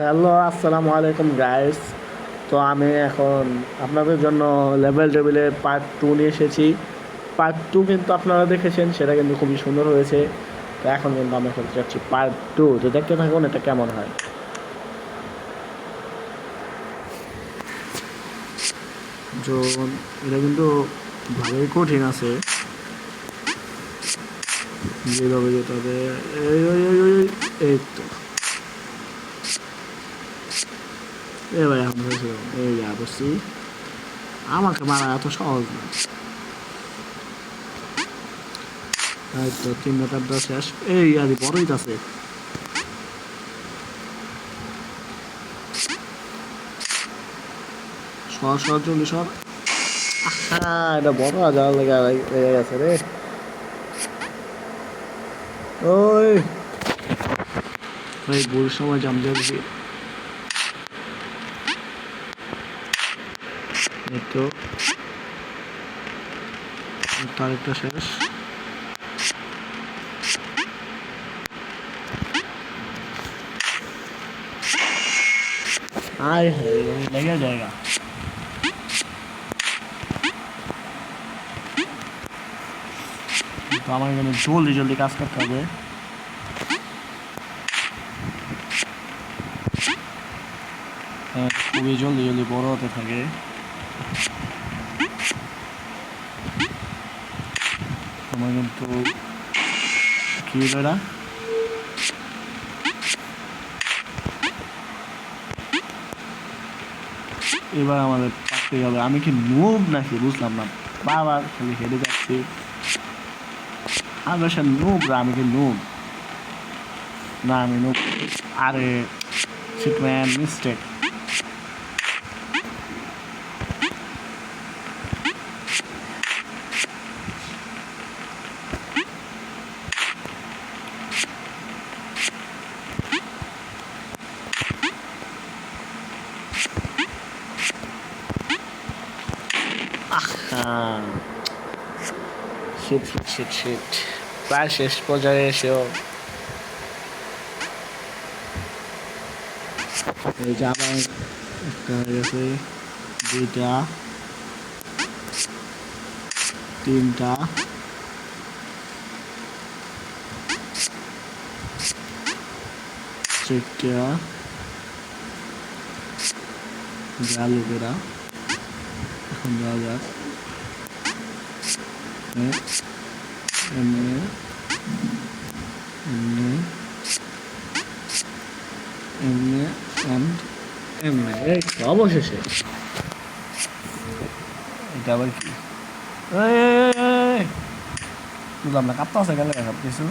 Hello, আসসালামু আলাইকুম guys. তো আমি এখন আপনাদের জন্য লেভেল টেবিলের পার্ট 2 নিয়ে এসেছি। পার্ট 2 কিন্তু আপনারা দেখেছেন, সেটা কিন্তু খুবই সুন্দর হয়েছে। তো এখন কিন্তু আমি করতে যাচ্ছি পার্ট 2। তো দেখতে থাকুন এটা কেমন হয়। জন এটা কিন্তু ভালোই কঠিন আছে, যেভাবে যেতে হবে। এই ওই ওই ওই ওই, এই তো এবার এখন হয়েছিল, এই যা বসছি। আমাকে মারা এত সহজ না। এই তো 3 শেষ। এই আর বড়ই আছে। সর সর জলদি সর। এটা বড় যাওয়ার লেগে গেছে রে। ওই ভাই ভুল সময় জাম দিয়েছি। এই তো তারিখটা শেষ। আয় লেগে জায়গা। তো আমার এখানে জলদি জলদি কাজ করতে হবে। খুবই জলদি জলদি বড় হতে থাকে। আমার কিন্তু কি এটা, এবার আমাদের পারতেই হবে। আমি কি নুব নাকি বুঝলাম না, বারবার খালি হেরে যাচ্ছি। আমি সে নুব, আমি কি নুব না, আমি নুব। আরে shit man, mistake. Shit shit shit shit, প্রায় শেষ পর্যায়ে এসেও এই যে আবার একটা হয়ে গেছে, 2টা, 3টা, 4টা। যা লোকেরা এখন যাওয়া যাক। এমনি এমনি এমনি অ্যান্ড এমনি, এই তো অবশেষে। এটা আবার কি? বুঝলাম না, কাঁপতে আছে গেলে সব কিছু।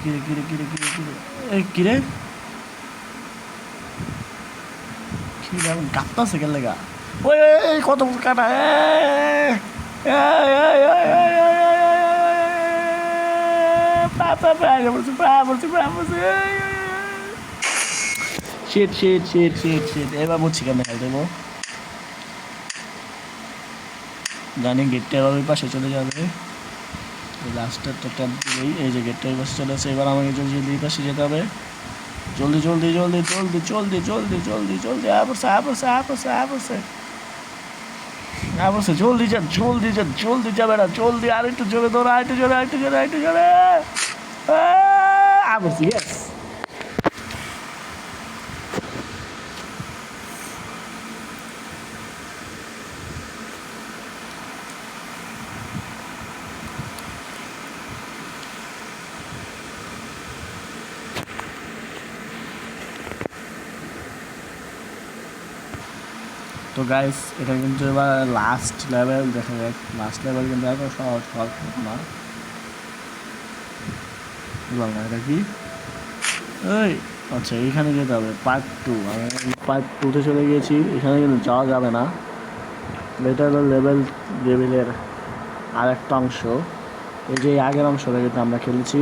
কিরে কিরে কিরে কিরে কিরে, এই কিরে কিরে কাঁপতে আছে গেলে গা। ওই কত কাটা। Sheet shit shit shit sheet, এবার বুঝছি কেমন খেলতে দেবো। জানি গেটটা এবার ওই পাশে চলে যাবে। লাস্টের তো ট্যাপ দিলেই এই যে গেটটা ওই পাশে চলে আসে। এবার আমাকে জলদি জলদি এই পাশে যেতে হবে। জলদি জলদি জলদি জলদি জলদি জলদি জলদি জলদি, আপসে আপসে আপসে আপসে আপসে, জলদি যা জলদি যা জলদি যাবে না, জলদি আর একটু জোরে দৌড়া, একটু জোরে একটু জোরে একটু জোরে। আপসে, ইয়েস। তো গাইস, এটা কিন্তু এবার লাস্ট লেভেল দেখা যাক। লাস্ট লেভেল কিন্তু এত সহজ না, বুঝলাম না এটা কি। এই আচ্ছা, এইখানে যেতে হবে পার্ট 2। আমি পার্ট 2তে চলে গিয়েছি, এখানে কিন্তু যাওয়া যাবে না। এটা হলো লেভেলের আর একটা অংশ। এই যে আগের অংশটা যেটা আমরা খেলেছি,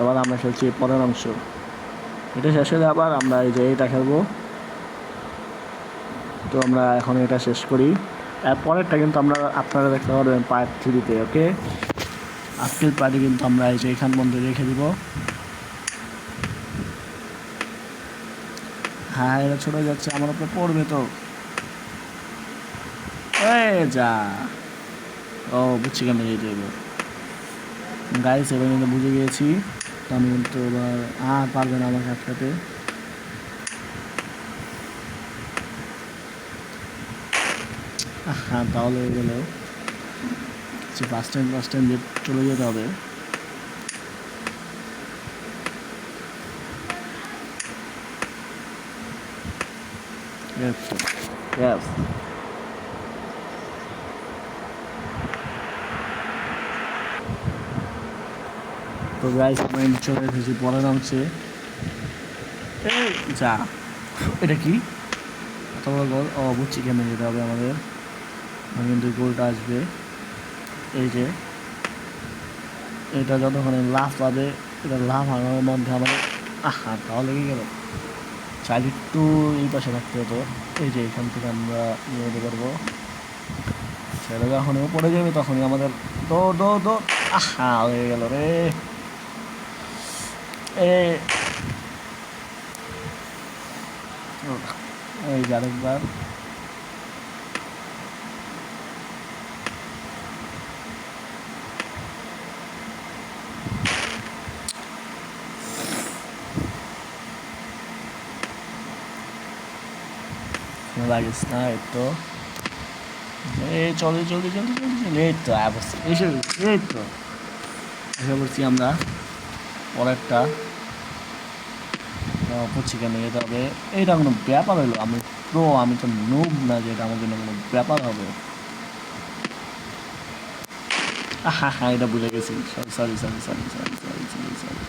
এবার আমরা খেলছি পরের অংশ। এটা শেষ হলে আবার আমরা এই যে এটা খেলবো। তো আমরা এখন এটা শেষ করি। পরেরটা কিন্তু আপনারা দেখতে পারবেন পার্ট 3-তে। ওকে, আজকের পার্টি কিন্তু আমরা এই যে এখান বন্ধ রেখে দিব। হ্যাঁ এটা ছোট যাচ্ছে, আমার উপরে পড়বে তো। এই যা, ও বুঝছি কেমন যেতে হবে। গাইস এবার কিন্তু বুঝে গিয়েছি, তো আমি কিন্তু এবার আর পারবে না আমাকে আটকাতে। হ্যাঁ তাহলে হয়ে গেল, ফার্স্ট টাইম যে চলে যেতে হবে। Yes. তো গাইস আমি চলে এসেছি পরের অংশে। এই যা, এটা কি এত বড় গোল? ও বুঝছি কেমন যেতে হবে আমাদের, কিন্তু গোলটা আসবে এই যে, এটা যতক্ষণ লাভ পাবে, এটা লাভ আনার মধ্যে আমাদের তাহলে কি গেল, চাইলে একটু এই পাশে রাখতে হতো। এই যে এখান থেকে আমরা নিয়ে যেতে পারবো, ছেলে যখন পড়ে যাবে তখনই আমাদের দৌড় দৌড় দৌড়। হয়ে গেল রে। এই যে আরেকবার, লাগিস না একটু। এই চলে জলদি জলদি জলদি জলদি, এই তো এসে এই তো এসে বলছি আমরা পরেরটা। বুঝছি কেন যেতে হবে, এইটা কোনো ব্যাপার হলো? আমি প্রো, আমি তো নুব না যে এটা আমার জন্য কোনো ব্যাপার হবে। এটা ভুলে গেছি, sorry sorry sorry sorry sorry sorry sorry sorry.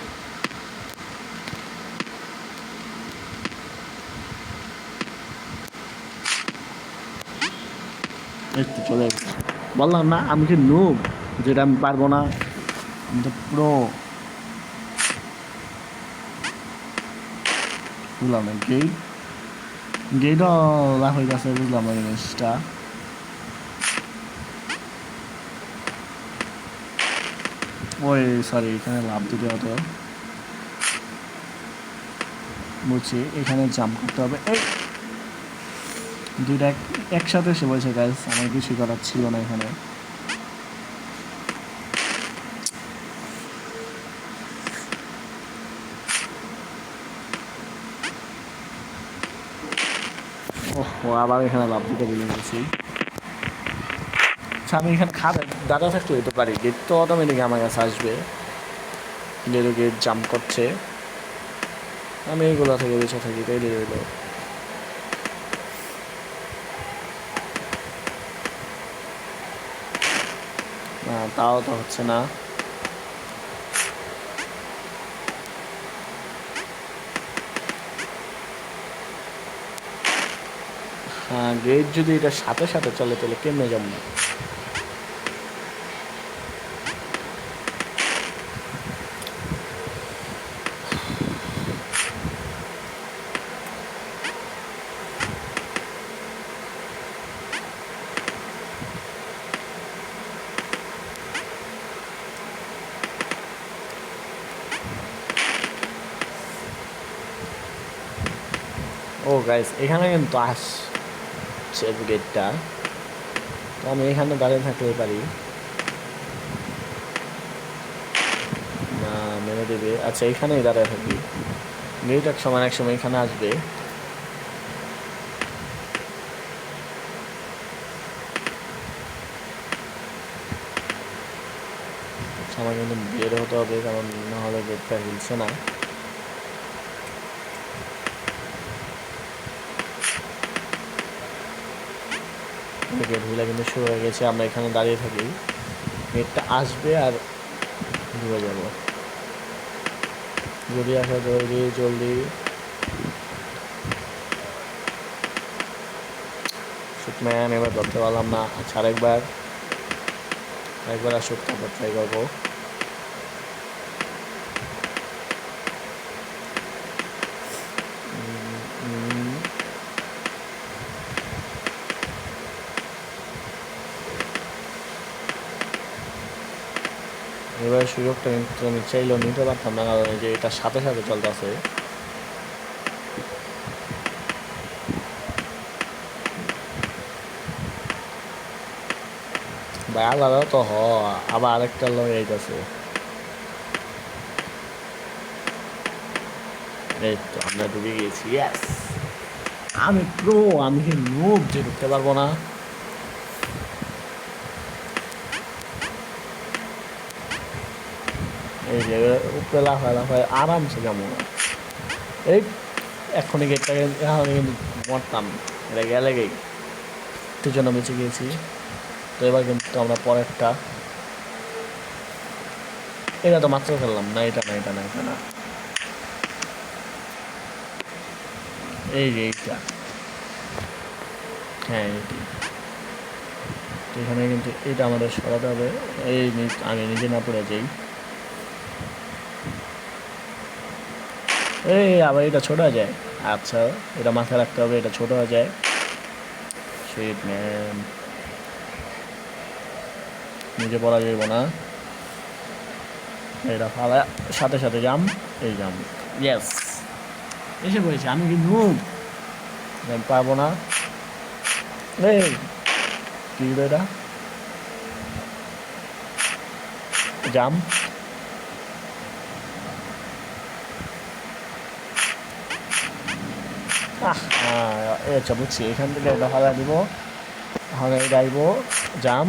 এই তো চলে এসেছি, বললাম না আমি কি নুব, যেটা আমি পারবো না, আমি তো প্রো। বুঝলাম না গেটও লাভ হয়ে গেছে, বুঝলাম না জিনিসটা। ওই সরি, এখানে লাভ দিতে হতো, বুঝছি এখানে জাম্প করতে হবে। এই দুইটা একসাথে এসে বলছে গাইস, আমার কিছু করার ছিল না এখানে। ও আবার এখানে লাভ দিতে ভুলে গেছি। আচ্ছা আমি এখানে দাদা থাকতে হইতে পারি, গেট তো অটোমেটিক আমার কাছে আসবে, গেট জাম্প করছে, আমি এইগুলো থেকে বেঁচে থাকি, তাই রইল। না তাও তো হচ্ছে না। হ্যাঁ গেট যদি এটার সাথে সাথে চলে তাহলে কেমনে যাবো না? ও গাইস এখানে কিন্তু আসছে গেটটা, তো আমি এখানে দাঁড়িয়ে থাকতে পারি না, মেরে দেবে। আচ্ছা এখানেই দাঁড়িয়ে থাকি, গেট এক সময় এখানে আসবে। আমার কিন্তু বের হতে হবে, কারণ নাহলে গেটটা হিলছে না। গেট হিলা কিন্তু শুরু হয়ে গেছে, আমরা এখানে দাঁড়িয়ে থাকি, গেটটা আসবে আর ঢুকে যাব। যদি আসা জলদি জলদি, শুটম্যান এবার ধরতে পারলাম না। আচ্ছা আরেকবার আসুক, তারপর ট্রাই করবো। এবার সুযোগটা কিন্তু আমি চাইলেও নিতে পারতাম না, কারণ যে এটার সাথে সাথে চলতেছে। ভাই আলাদা তো আবার আরেকটা লোক এইটাছে। এই তো আমরা ডুবে গেছি। ইয়েস, আমি প্রো, আমি নোব যে ঢুকতে পারবো না। এই যে উপরে লাফায় আরামসে যাবো না। এই এখনই গেটটাকে এখন কিন্তু মরতাম, এটা গেলে গেই একটু জন্য বেঁচে গিয়েছি। তো এবার কিন্তু আমরা পরেরটা, এটা তো মাত্র খেললাম না, এটা না এটা না এটা না, এই যে এইটা, হ্যাঁ এইটি। তো এখানে কিন্তু এটা আমাদের সরাতে হবে। এই আমি নিজে না পড়ে যাই। এই আবার এটা ছোট হয়ে যায়। আচ্ছা, এটা মাথায় রাখতে হবে, এটা ছোট হয়ে যায়। শিট ম্যান, নিজে পড়া যাইব না। এটা ফালা সাথে সাথে জাম, এই জাম। ইয়েস, এসে পড়েছে। আমি কি নুব, আমি পারবো না। এই কি এটা, জাম। আচ্ছা বুঝছি, এখান থেকে এটা ফালা দিব, তাহলে এটা আইব জাম।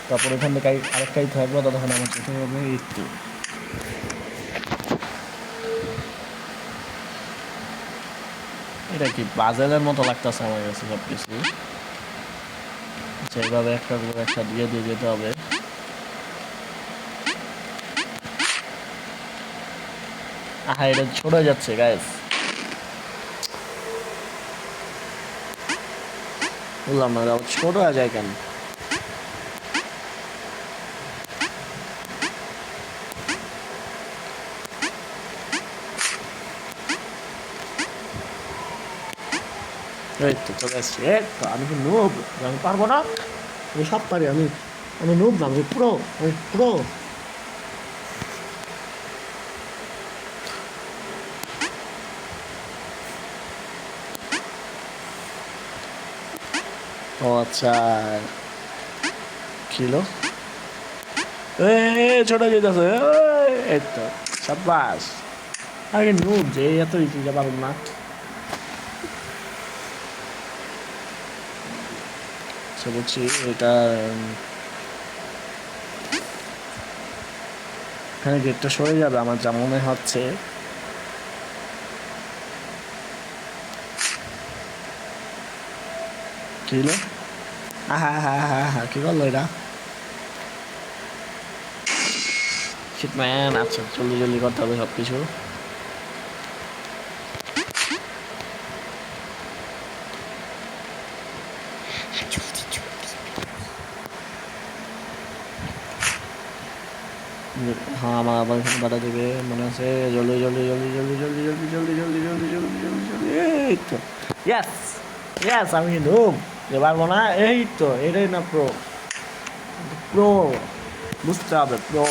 তারপর এখান থেকে আরেকটাই থাকবো, ততক্ষণ আমার চোখে হবে একটু। এটা কি পাজেলের মতো লাগতেছে আমার কাছে সব কিছু। আচ্ছা, এইভাবে একটা করে একটা দিয়ে দিয়ে যেতে হবে। এটা ছোট হয়ে যাচ্ছে গাইস, বললাম না ছোট হয়ে যায় কেন। এই তো চলে আসছি। এই তো, আমি কি নুব, আমি পারবো না? আমি সব পারি, আমি আমি নুব না, আমি প্রো, আমি প্রো। ও আচ্ছা, ছিল ছোট যেতেছে। এই তো সাব্বাস, আগে নুব যে এত দিতে পারব না। বলছি এটা এখানে গেটটা সরে যাবে আমার যা মনে হচ্ছে। কি হলো? কি করলো এটা? Shit man. আচ্ছা, জলদি জলদি করতে হবে সব কিছু। হ্যাঁ, আমার আবার এখানে বাধা দেবে মনে আছে। জলদি জলদি জলদি জলদি জলদি জলদি জলদি জলদি জলদি জলদি জলদি জলদি। এই তো ইয়াস, ইয়াস, আমি নুব যে পারবো না। এই তো এটাই না প্রো, প্রো বুঝতে হবে প্রো।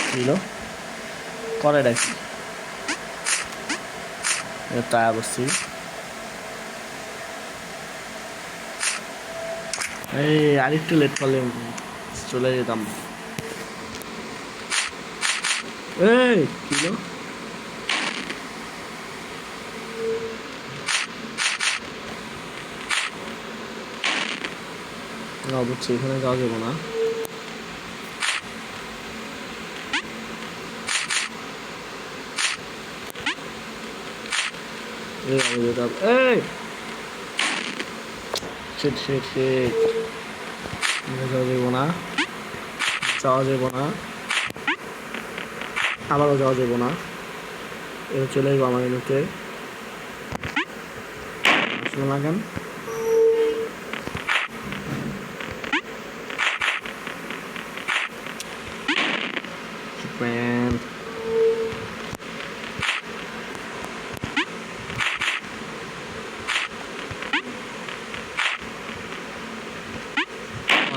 ছিল করে রাখি, তাই বলছি। এই আরেকটু লেট করলে চলে যেতাম। এই ছিল না, বুঝছি এখানে যাওয়া যাবো না। এই শিট শিট শিট, যাওয়া যাবো না, যাওয়া যাবো না, আবারও যাওয়া যাবো না। এবার চলে যাবো আমার এমনিতে আসলে লাগান।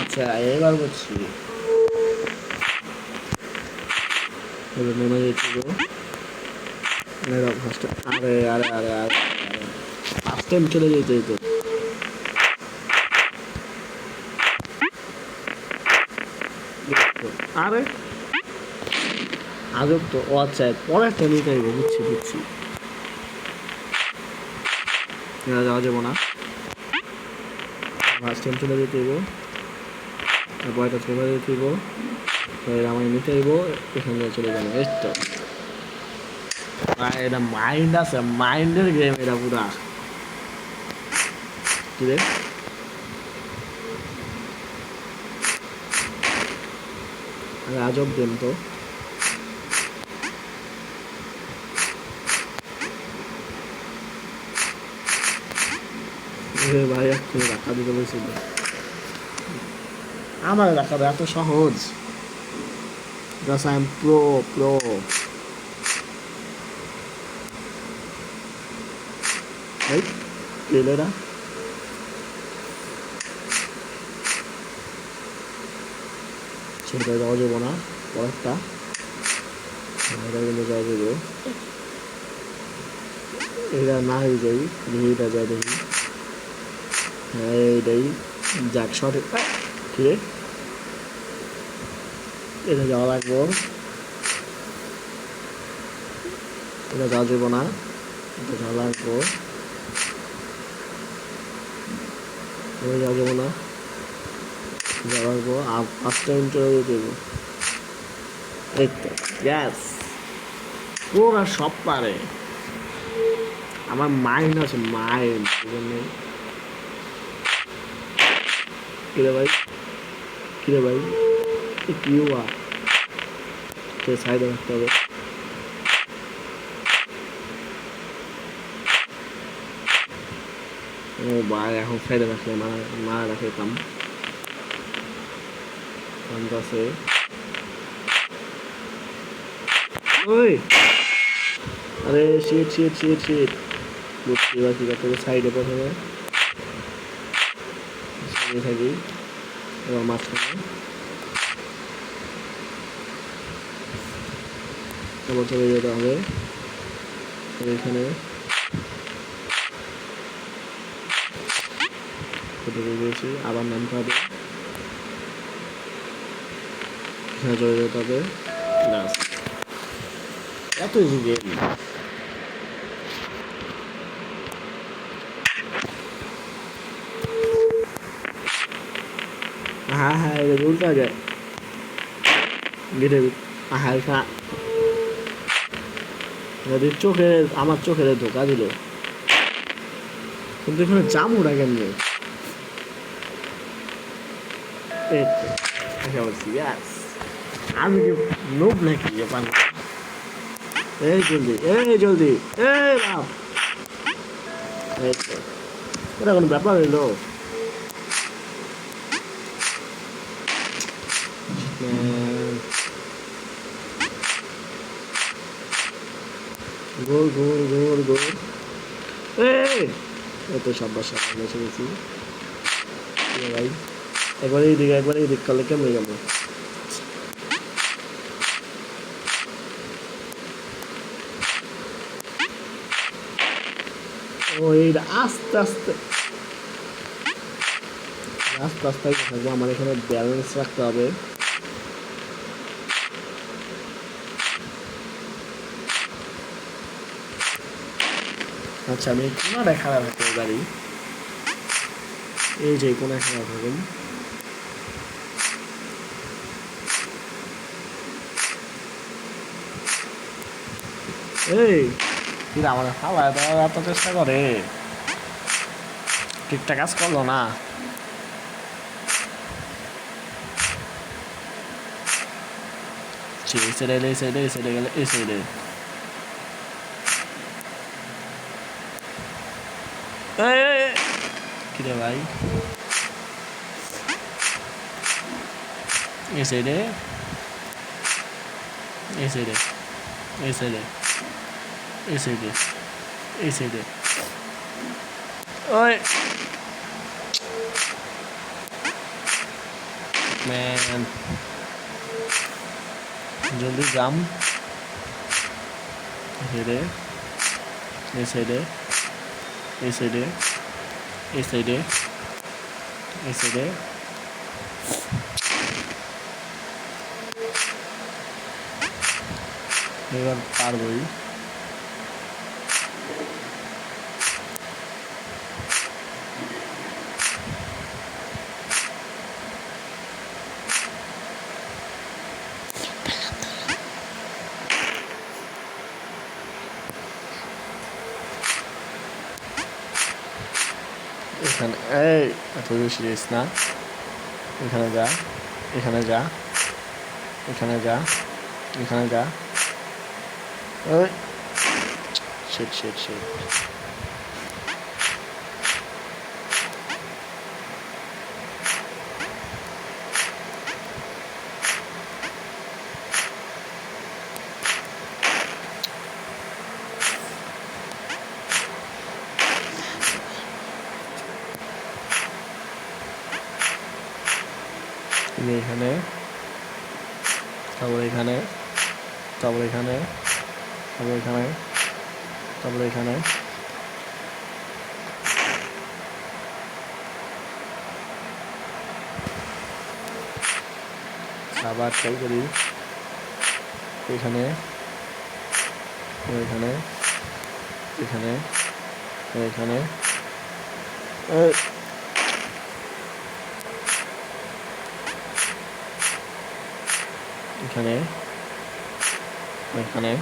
আচ্ছা, এবার বলছি এবার নেমে যেতে। আরে আরে আরে আরে, টাইম চলে যেতে যেত। আরে আজব তো। ও আচ্ছা, পরেরটা নিতে হইব। বুঝছি বুঝছি। যাওয়া যাবো না, ফার্স্ট টাইম চলে যেতে হইব। বয়টা চলে যেতে হইব, আমার নিতে হইব, এখান থেকে চলে যাবো। এই তো এটা মাইন্ড আছে, মাইন্ডের গেম এটা পুরা। কি রে আজব গেম তো। ভাই এক্ষুনি ধাক্কা দিতে বলছিল, আমার ধাক্কা দেওয়া এত সহজ। Just I am pro pro. এই কেলেরা সেটা যাওয়া যাবো না। পরেরটা এটা কিন্তু যাওয়া যাবো। এটা না হয়ে যাই, এটা যা দেখি। হ্যাঁ এইটাই যাক সঠিক। কি রে এটা যাওয়া লাগবো, এটা যাওয়া যাবো না, এটা যাওয়া লাগবো, এটা যাওয়া যাবো না, যাওয়া লাগবো। আর ফার্স্ট টাইম চলে যেতে দেবো। এই তো গ্যাস পুরা সব পারে। আমার মাইন্ড আছে, মাইন্ড। কিরে ভাই, কিরে ভাই, কি হওয়া সাইডে রাখতে হবে। ও ভাই এখন সাইডে রাখলে মারা রাখে কাম আছে। ওই আরে শিট শিট শিট শিট। বুঝতে পারছি, তোকে সাইডে প্রথমে সাইডে থাকি, এবার মাঝখানে আবার চলে যেতে হবে। এখানে দিয়েছি, আবার নামতে হবে, এখানে চলে যেতে হবে। ব্যাস, এত ইজি গেম। হ্যাঁ হ্যাঁ, এটা উল্টা যায় গেটে হালকা চোখে, আমার চোখের ধোকা দিল। কিন্তু এখানে জামুটা কেমনি? আমি কি লোভ নাকি? এই জলদি, এই জলদি, এই লাভ। এই তো এটা কোনো ব্যাপার হইলো? গোল গোল গোল গোল। এই তো সাব্বাস সাব্বাস, বসে গেছি ভাই। একবার এই দিকে, একবার এই দিক করলে কেমন যাবো? ও এইটা আস্তে আস্তে আস্তে আস্তে থাকবো। আমার এখানে ব্যালেন্স রাখতে হবে। আচ্ছা আমি কোনাটা খারাপ রাখতে পারি, এই যে কোনায় খারাপ থাকুন। এই কিন্তু আমাদের খাওয়া দাওয়া এত চেষ্টা করে, ঠিকঠাক কাজ করলো না। এই সাইডে এলে, এই সাইডে, এই সাইডে গেলে, এই সাইডে। কিরে ভাই, এই সাইডে, এই সাইডে, এই সাইডে, এই সাইডে, এই সাইডে। ওই ম্যান জলদি জাম। এই সাইডে, এই সাইডে, এই সাইডে, এই সাইডে, এই সাইডে। এবার পারবই। এখানে এই এত বেশি রেস না, এখানে যা, এখানে যা, এখানে যা, এখানে যা। ওই শিট শিট শিট। এখানে, তারপর এখানে, তারপর এখানে, তারপর এখানে, তারপর এখানে। আবার ট্রাই করি এখানে, এখানে, এখানে, এখানে। এখানে, এখানে,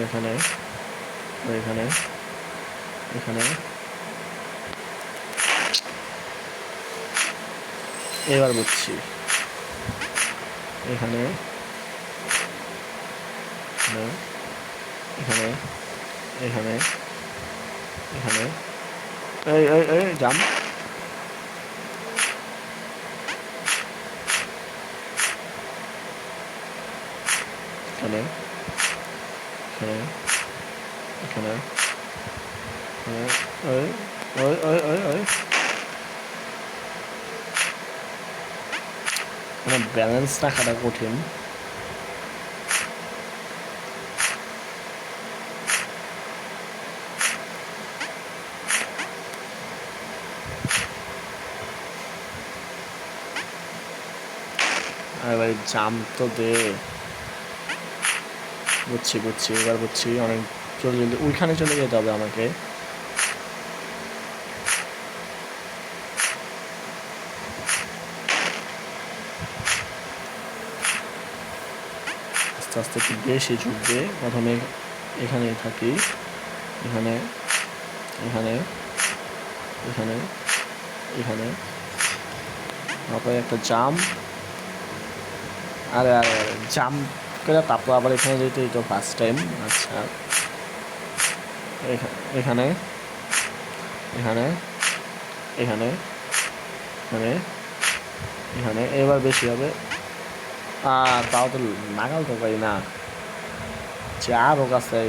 এখানে, এখানে, এখানে। এবার বুঝছি। এখানে, এখানে, এখানে, এখানে। এই এই এই জাম। এখানে, এখানে, এখানে, ওই ওই ওই ওই ওই। মানে ব্যালেন্স রাখাটা কঠিন। আরে ভাই জাম তো দে। বুঝছি বুঝছি, এবার বুঝছি। অনেক জলদি জলদি ওইখানে চলে যেতে হবে আমাকে। আস্তে আস্তে একটু বেশি ঝুঁকবে। প্রথমে এখানেই থাকি, এখানে, এখানে, এখানে, এখানে। তারপরে একটা জাম। আরে আরে আরে জাম করে তারপর আবার এখানে যেতে, এই তো ফার্স্ট টাইম। আচ্ছা এখানে, এখানে, এখানে, এখানে, এখানে। এবার বেশি হবে। তাও তো নাগাল তো পাই না। আরও কাছে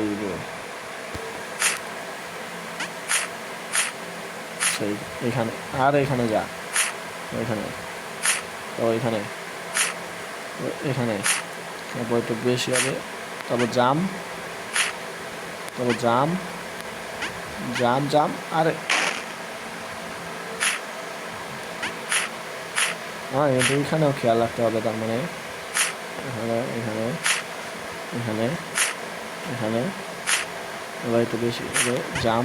সেই এখানে, আর এখানে যা, এখানে, তো এখানে, এখানে। তারপর একটু বেশি হবে। তারপর জাম, তারপর জাম, জাম জাম। আরে কিন্তু এখানেও খেয়াল রাখতে হবে। তার মানে এখানে, এখানে, এখানে, এখানে। এবার একটু বেশি হবে জাম,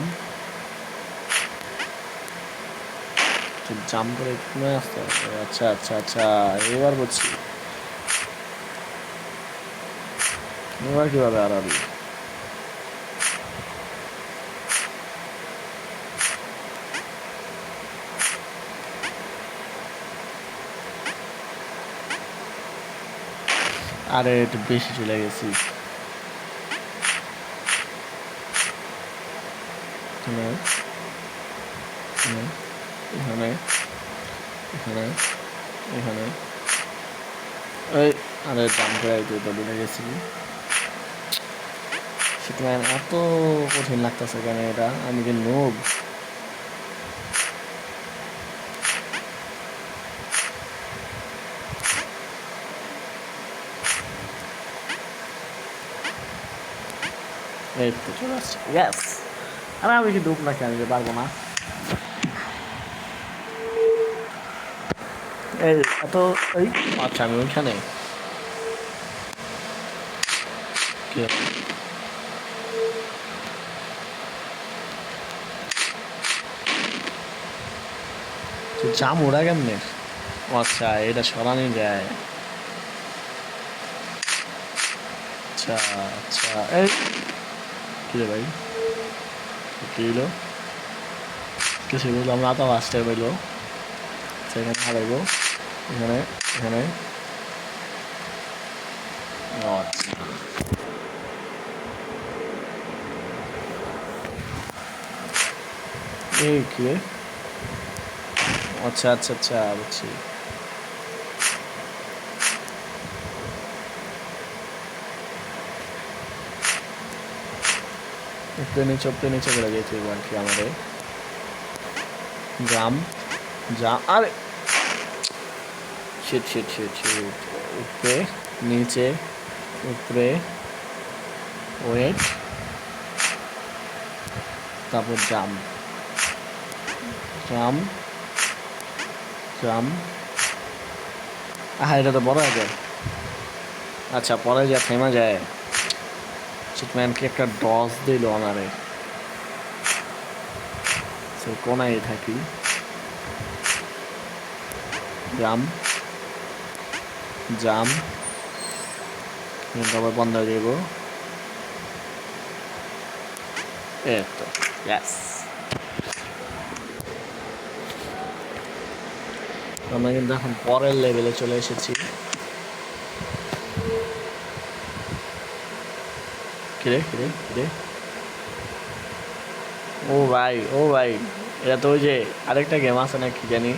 জাম করে কমে আসতে হবে। আচ্ছা আচ্ছা আচ্ছা, এবার বুঝছি। এবার কিভাবে আড়াবি? আরে একটু বেশি চলে গেছি। এখানে, এখানে, এখানে, এখানে। এই আরে জাম করে তো ভুলে গেছি। সেটা এত কঠিন লাগতেছে কেন এটা? আমি কি নোব? এই তো চলে আসছে। ইয়েস, আরে আমি কি ডুব নাকি, আমি যে পারবো না। এই এত এই আচ্ছা আমি ওইখানে কি জাম ওরা কেমনে? আচ্ছা এটা সরানো যায়। আচ্ছা আচ্ছা এই কি রে ভাই, কি হইলো? কিছু বুঝলাম না তো, ফার্স্টে হইলো সেখানে হারাইব এখানে এখানে। আচ্ছা এই কি রে? আচ্ছা আচ্ছা আচ্ছা বুঝছি। উপরে নিচে করে যেতে হবে আর কি আমাদের। জাম জাম আরে শিট শিট শিট শিট। উপরে নিচে উপরে ওয়েট তারপর জাম জাম জাম। এটা তো বড় আছে। আচ্ছা পরে যা থেমা যায় চিটম্যানকে একটা ডস দিল আমারে। কোনায় থাকি জাম জাম তারপর বন্ধ হয়ে যাব। এই তো ইয়াস, আমরা কিন্তু এখন পরের লেভেলে চলে এসেছি। কিরে কিরে কিরে, ও ভাই ও ভাই, এটা তো ওই যে আরেকটা গেম আছে না কি জানি,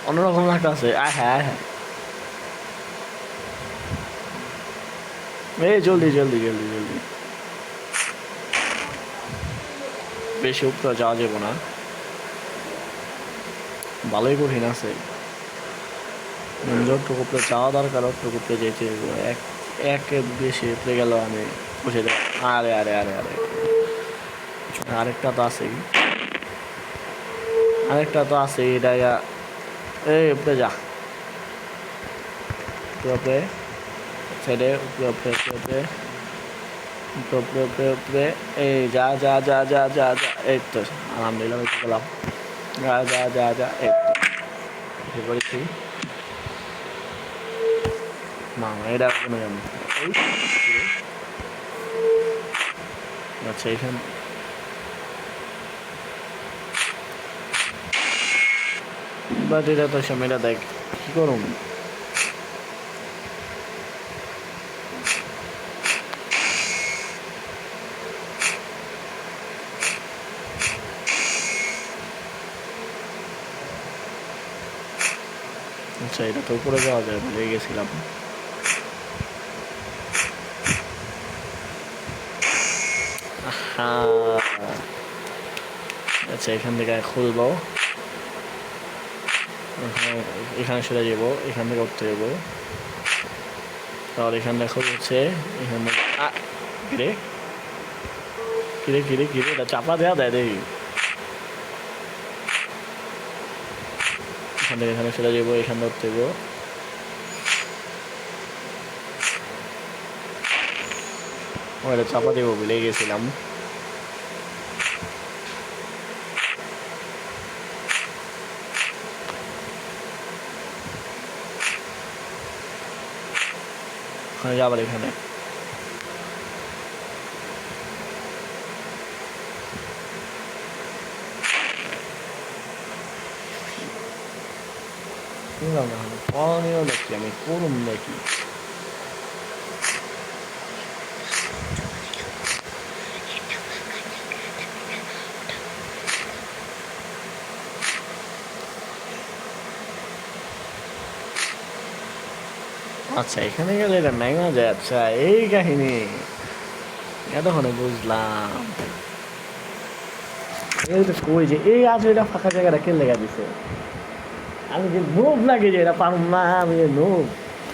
অন্যরকম একটা আছে। হ্যাঁ হ্যাঁ এই জলদি জলদি জলদি জলদি, বেশি উপরে যাওয়া যাবো না, ভালোই কঠিন আছে। যতটুকু উপরে যাওয়া দরকার অতটুকু উপরে যেতে এক একে বেশি উপরে গেল আমি বসে যাই। আরে আরে আরে আরে আরেকটা তো আছেই, আরেকটা তো আছে এটা। এই উপরে যা, উপরে সাইডে উপরে উপরে উপরে উপরে উপরে উপরে উপরে এই যা যা যা যা যা যা। এই তো আলহামদুলিল্লাহ বেঁচে গেলাম। যা যা যা যা এই তো করেছি। মামা এটা কোনো জানি। আচ্ছা এখানে বাট এটা তো সময়টা দেখ কি করুন। আচ্ছা এটা তো উপরে যাওয়া যায়, ভুলে গেছিলাম। আচ্ছা এখান থেকে খুলবো, এখানে সরে যাবো, এখান থেকে উঠতে যাবো। তাহলে এখান দেখো হচ্ছে এখানে কিরে কিরে কিরে কিরে এটা চাপা দেওয়া দেয় দেখি। এখান থেকে এখানে সরে যাবো, এখানে উঠতে যাবো। এটা চাপা দেবো ভুলে গেছিলাম। আবার এখানে করণীয় দেখি আমি করুন দেখি। আচ্ছা এখানে গেলে এটা নেওয়া যায়। আচ্ছা এই কাহিনী এতক্ষণে বুঝলাম। এই তো কই যে এই আজ এটা ফাঁকা জায়গাটা কে লেগা দিছে। আমি যে নোব লাগে যে এটা পারুম না, আমি যে নোব,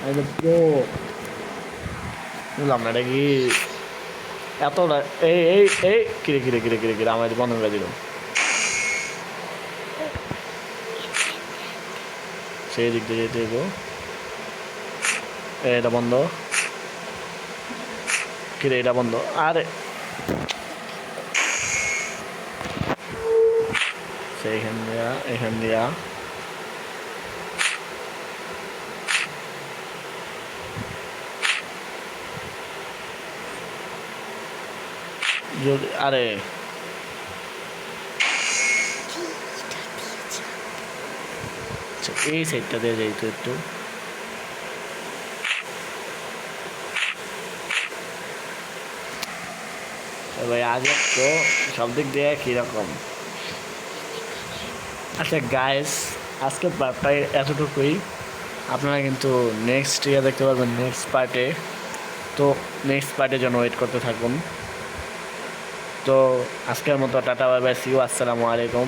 আমি তো বুঝলাম না এটা কি এত এই এই এই কিরে কিরে কিরে কিরে কিরে আমার বন্ধ করে দিল সেই দিক দিয়ে যেতে গো এটা বন্ধ কিরে এটা বন্ধ আরে সেইখান দিয়া এখান দিয়া আরে এই সাইডটা দিয়ে যাইতো একটু ভাই আগে তো সব দিক দিয়ে কীরকম আচ্ছা গাইস আজকের পার্টটা এতটুকুই আপনারা কিন্তু নেক্সট ইয়ে দেখতে পারবেন নেক্সট পার্টে তো নেক্সট পার্টের জন্য ওয়েট করতে থাকুন তো আজকের মতো tata bye bye see you আসসালামু আলাইকুম